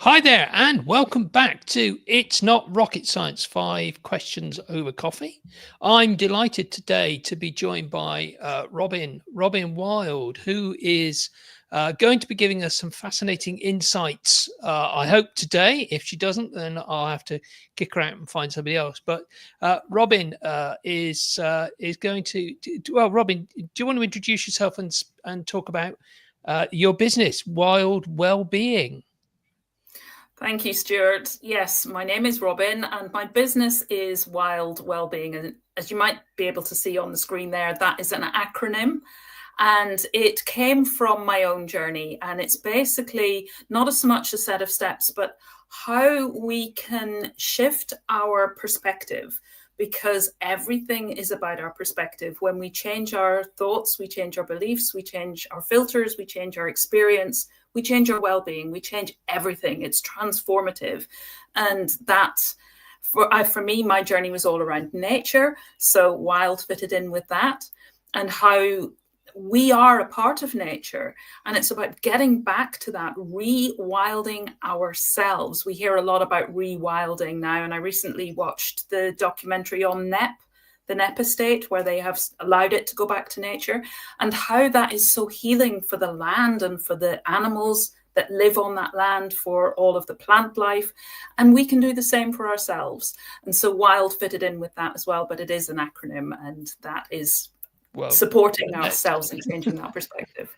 Hi there, and welcome back to It's Not Rocket Science 5 Questions Over Coffee. I'm delighted today to be joined by Robyn W.I.L.D, who is going to be giving us some fascinating insights. I hope today. If she doesn't, then I'll have to kick her out and find somebody else. But Robyn is going to. Well, Robyn, do you want to introduce yourself and talk about your business, W.I.L.D Wellbeing? Thank you, Stuart. Yes, my name is Robyn and my business is W.I.L.D Wellbeing. And as you might be able to see on the screen there, that is an acronym. And it came from my own journey. And it's basically not as much a set of steps, but how we can shift our perspective, because everything is about our perspective. When we change our thoughts, we change our beliefs, we change our filters, we change our experience, we change our well-being, we change everything. It's transformative. And that, for me, my journey was all around nature. So W.I.L.D fitted in with that, and how we are a part of nature. And it's about getting back to that, rewilding ourselves. We hear a lot about rewilding now. And I recently watched the documentary on the NEP estate, where they have allowed it to go back to nature, and how that is so healing for the land and for the animals that live on that land, for all of the plant life. And we can do the same for ourselves. And so W.I.L.D fitted in with that as well, but it is an acronym, and that is supporting ourselves and changing that perspective.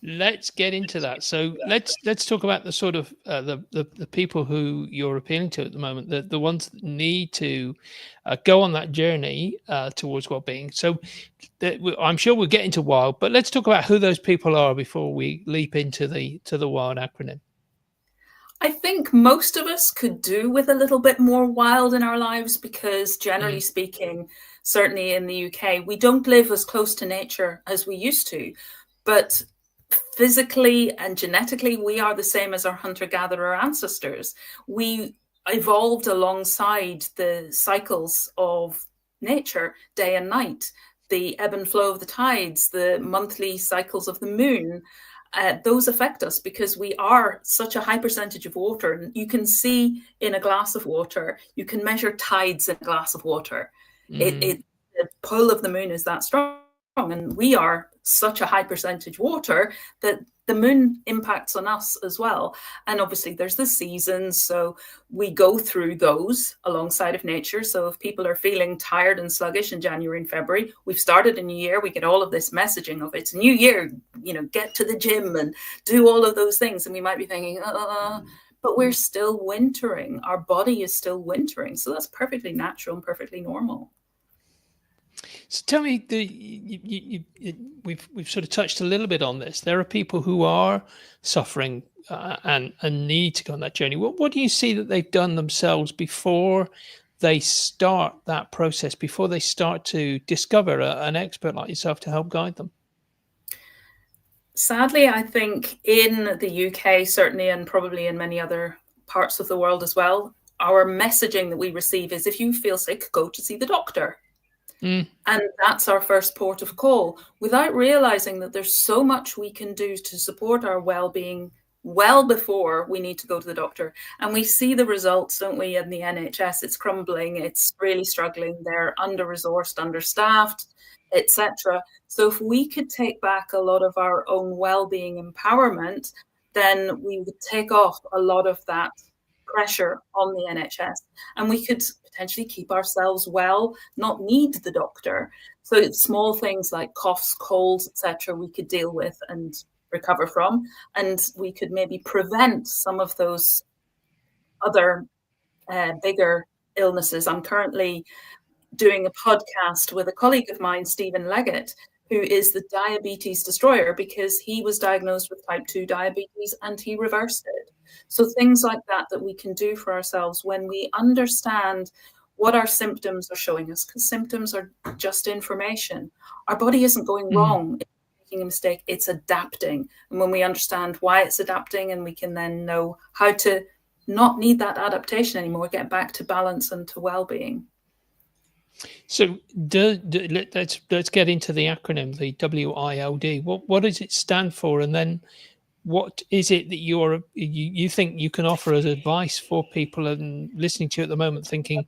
Let's get into that. So let's talk about the sort of the people who you're appealing to at the moment, the ones that need to go on that journey towards well-being. So I'm sure we'll get into W.I.L.D, but let's talk about who those people are before we leap into the W.I.L.D acronym. I think most of us could do with a little bit more W.I.L.D in our lives, because generally speaking, certainly in the UK, we don't live as close to nature as we used to. But physically and genetically, we are the same as our hunter-gatherer ancestors. We evolved alongside the cycles of nature, day and night, the ebb and flow of the tides, the monthly cycles of the moon. Those affect us because we are such a high percentage of water. And you can see in a glass of water, you can measure tides in a glass of water. The pull of the moon is that strong. And we are such a high percentage water that the moon impacts on us as well. And obviously there's the seasons, so we go through those alongside of nature. So if people are feeling tired and sluggish in January and February, we've started a new year, we get all of this messaging of it's a new year, get to the gym and do all of those things. And we might be thinking, but we're still wintering. Our body is still wintering. So that's perfectly natural and perfectly normal. So tell me, we've sort of touched a little bit on this. There are people who are suffering and need to go on that journey. What do you see that they've done themselves before they start that process, before they start to discover an expert like yourself to help guide them? Sadly, I think in the UK, certainly, and probably in many other parts of the world as well, our messaging that we receive is, if you feel sick, go to see the doctor. And that's our first port of call, without realizing that there's so much we can do to support our well-being well before we need to go to the doctor. And we see the results, don't we, in the NHS? It's crumbling, it's really struggling, they're under-resourced, understaffed, etc. So if we could take back a lot of our own well-being empowerment, then we would take off a lot of that pressure on the NHS, and we could potentially keep ourselves well, not need the doctor. So it's small things like coughs, colds, etc. we could deal with and recover from, and we could maybe prevent some of those other bigger illnesses. I'm currently doing a podcast with a colleague of mine, Stephen Leggett, who is the diabetes destroyer, because he was diagnosed with type 2 diabetes and he reversed it. So things like that we can do for ourselves when we understand what our symptoms are showing us, because symptoms are just information. Our body isn't going wrong, it's making a mistake, it's adapting. And when we understand why it's adapting, and we can then know how to not need that adaptation anymore, get back to balance and to well-being. So let's get into the acronym, the W.I.L.D. What does it stand for? And then what is it that you think you can offer as advice for people and listening to you at the moment thinking,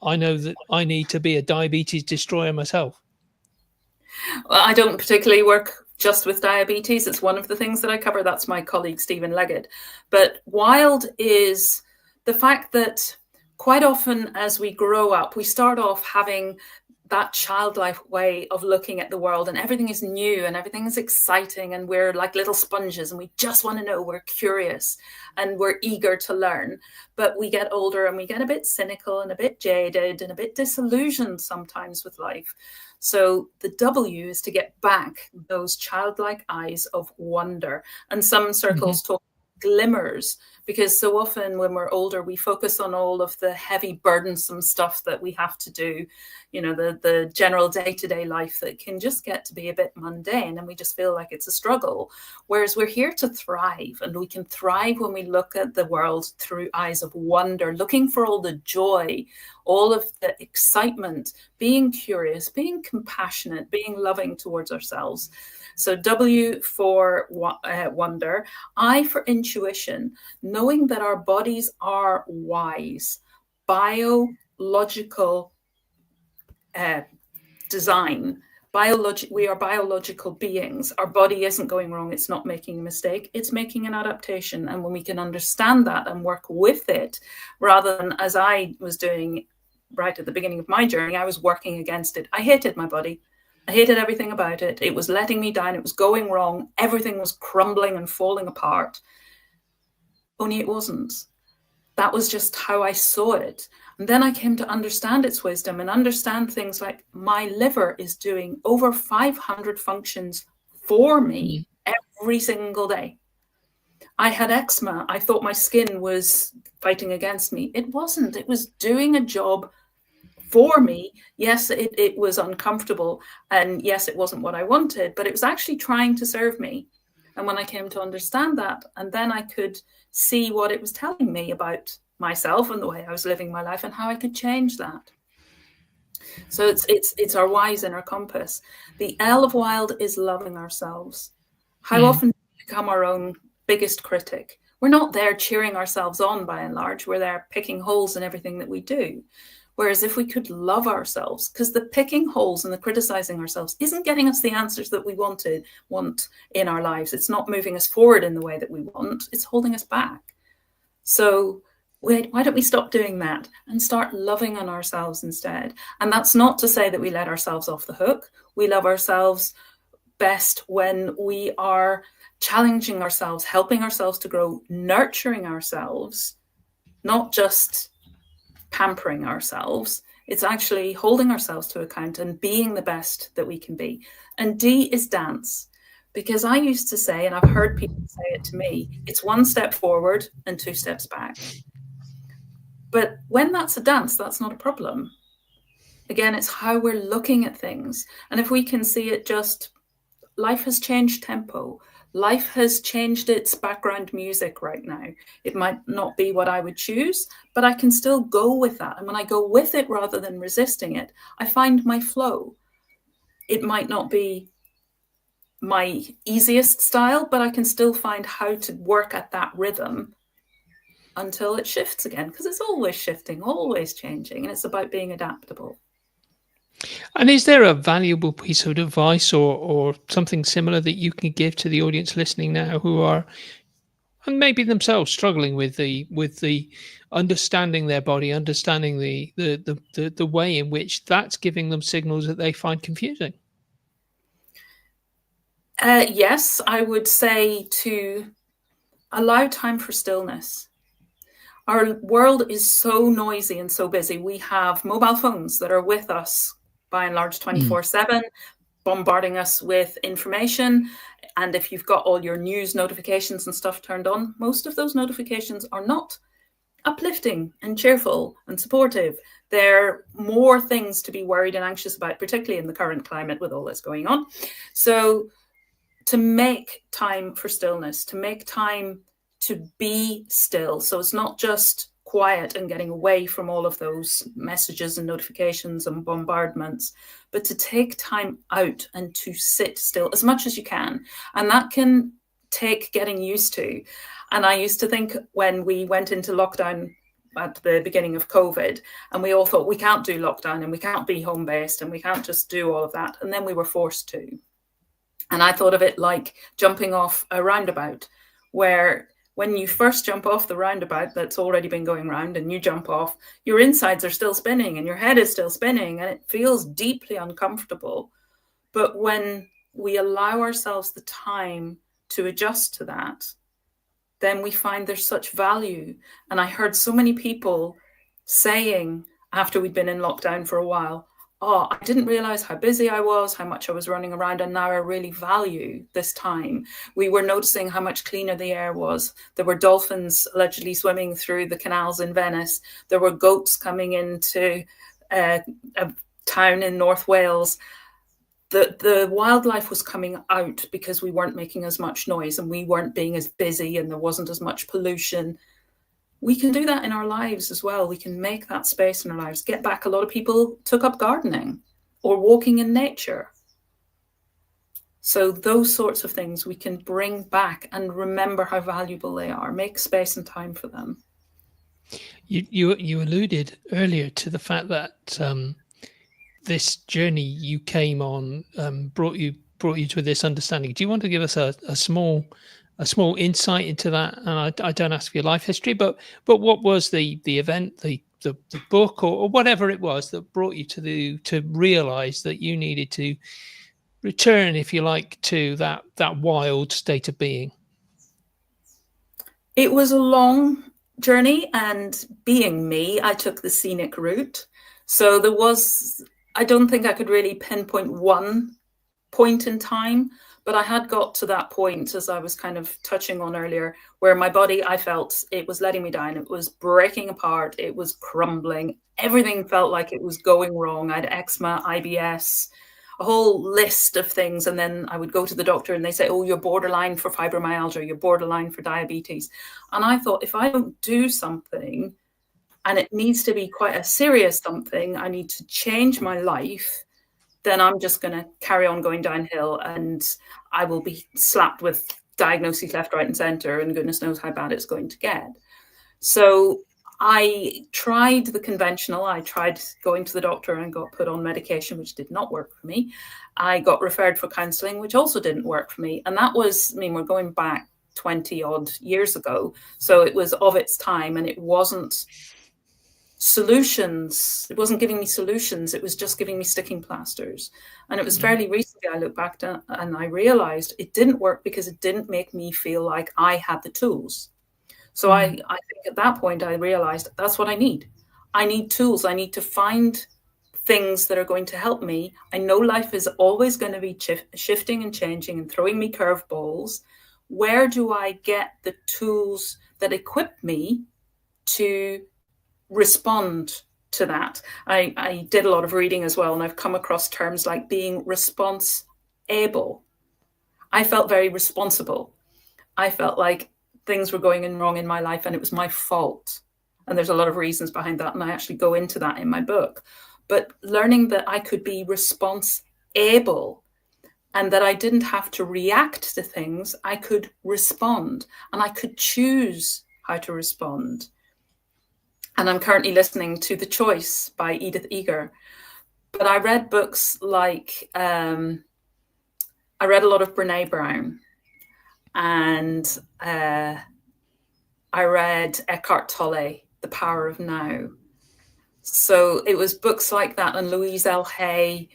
I know that I need to be a diabetes destroyer myself? Well, I don't particularly work just with diabetes. It's one of the things that I cover. That's my colleague, Stephen Leggett. But W.I.L.D is the fact that quite often as we grow up, we start off having that childlike way of looking at the world, and everything is new and everything is exciting, and we're like little sponges and we just want to know, we're curious and we're eager to learn. But we get older and we get a bit cynical and a bit jaded and a bit disillusioned sometimes with life. So the W is to get back those childlike eyes of wonder. And some circles talk glimmers, because so often when we're older, we focus on all of the heavy, burdensome stuff that we have to do, you know, the general day-to-day life that can just get to be a bit mundane, and we just feel like it's a struggle. Whereas we're here to thrive, and we can thrive when we look at the world through eyes of wonder, looking for all the joy, all of the excitement, being curious, being compassionate, being loving towards ourselves. So W for wonder, I for intuition, knowing that our bodies are wise, biological design. We are biological beings. Our body isn't going wrong. It's not making a mistake. It's making an adaptation. And when we can understand that and work with it, rather than as I was doing right at the beginning of my journey, I was working against it. I hated my body. I hated everything about it. It was letting me down. It was going wrong. Everything was crumbling and falling apart. Only it wasn't. That was just how I saw it. And then I came to understand its wisdom and understand things like my liver is doing over 500 functions for me every single day. I had eczema. I thought my skin was fighting against me. It wasn't. It was doing a job for me. Yes, it was uncomfortable, and yes, it wasn't what I wanted, but it was actually trying to serve me. And when I came to understand that, and then I could see what it was telling me about myself and the way I was living my life and how I could change that. So it's our wise inner compass. The L of W.I.L.D is loving ourselves. How often do we become our own biggest critic? We're not there cheering ourselves on by and large. We're there picking holes in everything that we do. Whereas if we could love ourselves, because the picking holes and the criticizing ourselves isn't getting us the answers that we want in our lives. It's not moving us forward in the way that we want. It's holding us back. So why don't we stop doing that and start loving on ourselves instead? And that's not to say that we let ourselves off the hook. We love ourselves best when we are challenging ourselves, helping ourselves to grow, nurturing ourselves, not just pampering ourselves. It's actually holding ourselves to account and being the best that we can be. And D is dance, because I used to say, and I've heard people say it to me, it's 1 step forward and 2 steps back. But when that's a dance, that's not a problem. Again, it's how we're looking at things. And if we can see it, just life has changed tempo. Life has changed its background music right now. It might not be what I would choose, but I can still go with that. And when I go with it rather than resisting it, I find my flow. It might not be my easiest style, but I can still find how to work at that rhythm until it shifts again, because it's always shifting, always changing, and it's about being adaptable. And is there a valuable piece of advice or something similar that you can give to the audience listening now who are, and maybe themselves, struggling with the understanding their body, understanding the way in which that's giving them signals that they find confusing? Yes, I would say to allow time for stillness. Our world is so noisy and so busy. We have mobile phones that are with us by and large 24/7, bombarding us with information. And if you've got all your news notifications and stuff turned on, most of those notifications are not uplifting and cheerful and supportive. There are more things to be worried and anxious about, particularly in the current climate with all that's going on. So to make time for stillness, to make time to be still. So it's not just quiet and getting away from all of those messages and notifications and bombardments, but to take time out and to sit still as much as you can. And that can take getting used to. And I used to think when we went into lockdown at the beginning of COVID, and we all thought we can't do lockdown and we can't be home based and we can't just do all of that. And then we were forced to. And I thought of it like jumping off a roundabout, where when you first jump off the roundabout that's already been going round and you jump off, your insides are still spinning and your head is still spinning and it feels deeply uncomfortable. But when we allow ourselves the time to adjust to that, then we find there's such value. And I heard so many people saying after we'd been in lockdown for a while, oh, I didn't realize how busy I was, how much I was running around, and now I really value this time. We were noticing how much cleaner the air was. There were dolphins allegedly swimming through the canals in Venice. There were goats coming into a town in North Wales. The wildlife was coming out because we weren't making as much noise and we weren't being as busy and there wasn't as much pollution. We can do that in our lives as well. We can make that space in our lives. Get back. A lot of people took up gardening or walking in nature. So those sorts of things we can bring back and remember how valuable they are. Make space and time for them. You alluded earlier to the fact that this journey you came on brought you to this understanding. Do you want to give us a small insight into that? And I don't ask for your life history, but what was the event, the book, or whatever it was that brought you to realize that you needed to return, if you like, to that wild state of being? It was a long journey, and being me, I took the scenic route. So I don't think I could really pinpoint one point in time, but I had got to that point, as I was kind of touching on earlier, where my body, I felt it was letting me down. It was breaking apart. It was crumbling. Everything felt like it was going wrong. I had eczema, IBS, a whole list of things. And then I would go to the doctor and they say, oh, you're borderline for fibromyalgia, you're borderline for diabetes. And I thought, if I don't do something, and it needs to be quite a serious something, I need to change my life, then I'm just going to carry on going downhill and I will be slapped with diagnoses left, right, and center, and goodness knows how bad it's going to get. So I tried the conventional. I tried going to the doctor and got put on medication, which did not work for me. I got referred for counseling, which also didn't work for me. And that was, we're going back 20 odd years ago. So it was of its time, and it wasn't solutions. It wasn't giving me solutions. It was just giving me sticking plasters. And it was fairly recently I looked back and I realized it didn't work because it didn't make me feel like I had the tools. So I think at that point I realized that's what I need. I need tools. I need to find things that are going to help me. I know life is always going to be shifting and changing and throwing me curveballs. Where do I get the tools that equip me to respond to that? I did a lot of reading as well, and I've come across terms like being response-able. I felt very responsible. I felt like things were going wrong in my life and it was my fault. And there's a lot of reasons behind that, and I actually go into that in my book. But learning that I could be response-able and that I didn't have to react to things, I could respond and I could choose how to respond. And I'm currently listening to The Choice by Edith Eger. But I read books like, I read a lot of Brene Brown, and I read Eckhart Tolle, The Power of Now. So it was books like that, and Louise L. Hay,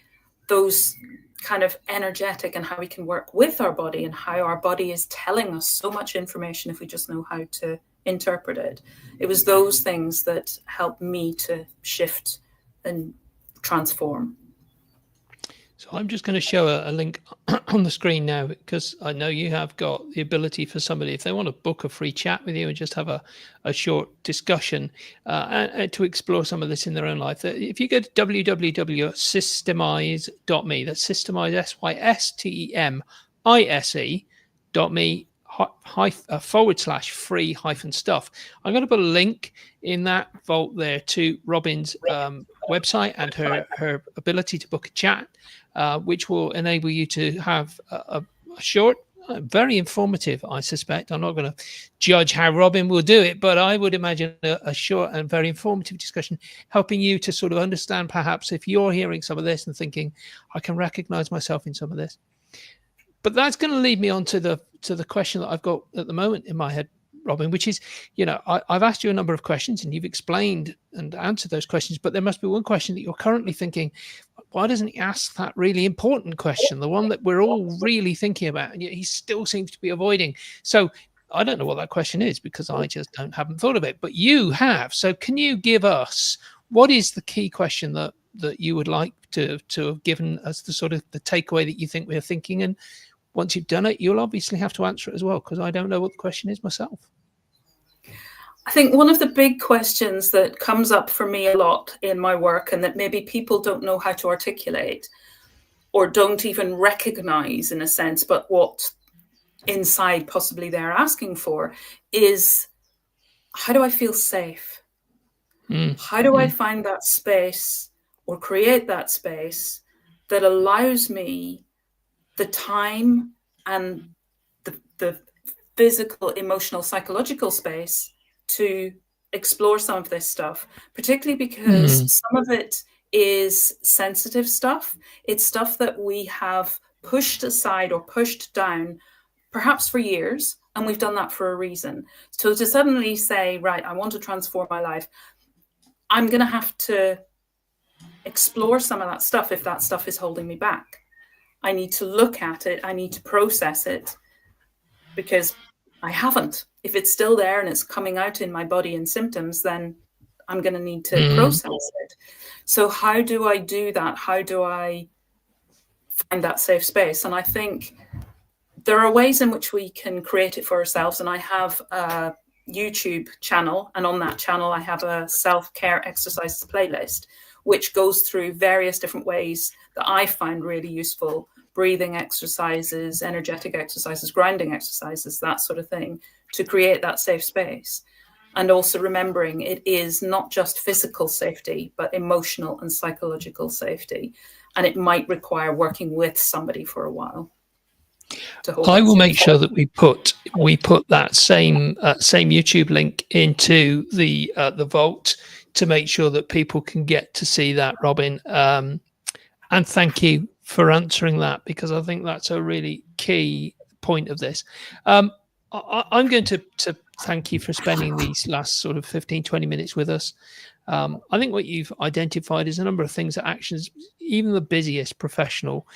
those kind of energetic, and how we can work with our body and how our body is telling us so much information if we just know how to interpret it. It was those things that helped me to shift and transform. So I'm just going to show a link on the screen now, because I know you have got the ability for somebody, if they want to book a free chat with you and just have a short discussion and to explore some of this in their own life. If you go to www.systemize.me, that's systemize, SYSTEMISE.me, /free stuff. I'm going to put a link in that vault there to Robyn's website and her ability to book a chat, which will enable you to have a short Very informative, I suspect. I'm not going to judge how Robyn will do it, but I would imagine a short and very informative discussion, helping you to sort of understand, perhaps, if you're hearing some of this and thinking, I can recognize myself in some of this. But that's going to lead me on to the question that I've got at the moment in my head, Robyn, which is, I've asked you a number of questions and you've explained and answered those questions, but there must be one question that you're currently thinking, why doesn't he ask that really important question, the one that we're all really thinking about, and yet he still seems to be avoiding? So I don't know what that question is, because I just haven't thought of it, but you have. So can you give us, what is the key question that you would like to have given us, the sort of the takeaway that you think we're thinking? And once you've done it, you'll obviously have to answer it as well, because I don't know what the question is myself. I think one of the big questions that comes up for me a lot in my work, and that maybe people don't know how to articulate or don't even recognize in a sense, but what inside possibly they're asking for, is, how do I feel safe? How do I find that space or create that space that allows me the time and the physical, emotional, psychological space to explore some of this stuff, particularly because some of it is sensitive stuff. It's stuff that we have pushed aside or pushed down, perhaps for years, and we've done that for a reason. So to suddenly say, right, I want to transform my life, I'm going to have to explore some of that stuff if that stuff is holding me back. I need to look at it. I need to process it, because I haven't. If it's still there and it's coming out in my body in symptoms, then I'm going to need to process it. So how do I do that? How do I find that safe space? And I think there are ways in which we can create it for ourselves. And I have a YouTube channel, and on that channel, I have a self-care exercises playlist, which goes through various different ways that I find really useful: breathing exercises, energetic exercises, grounding exercises, that sort of thing, to create that safe space. And also remembering it is not just physical safety, but emotional and psychological safety. And it might require working with somebody for a while. I will make sure that we put that same YouTube link into the vault, to make sure that people can get to see that, Robyn. And thank you for answering that, because I think that's a really key point of this. I'm going to thank you for spending these last sort of 15, 20 minutes with us. I think what you've identified is a number of things that actions, even the busiest professional,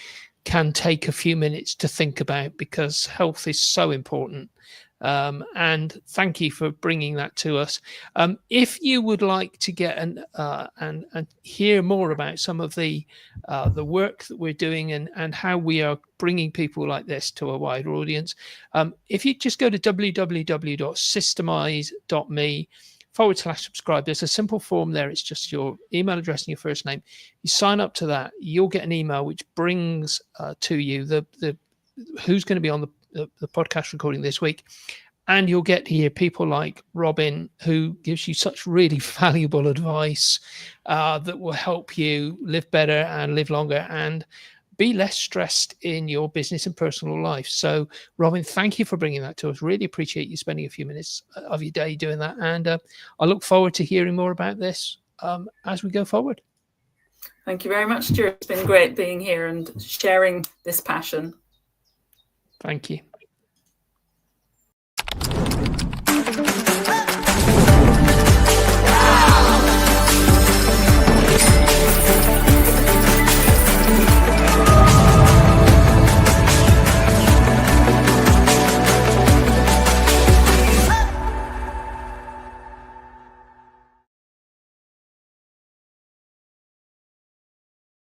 can take a few minutes to think about, because health is so important. And thank you for bringing that to us. If you would like to get and hear more about some of the work that we're doing and how we are bringing people like this to a wider audience, if you just go to www.systemize.me/subscribe, there's a simple form there. It's just your email address and your first name. You sign up to that, you'll get an email which brings to you the who's going to be on the podcast recording this week, and you'll get to hear people like Robyn, who gives you such really valuable advice that will help you live better and live longer and be less stressed in your business and personal life. So Robyn, thank you for bringing that to us. Really appreciate you spending a few minutes of your day doing that, and I look forward to hearing more about this as we go forward. Thank you very much, Stuart. It's been great being here and sharing this passion. Thank you.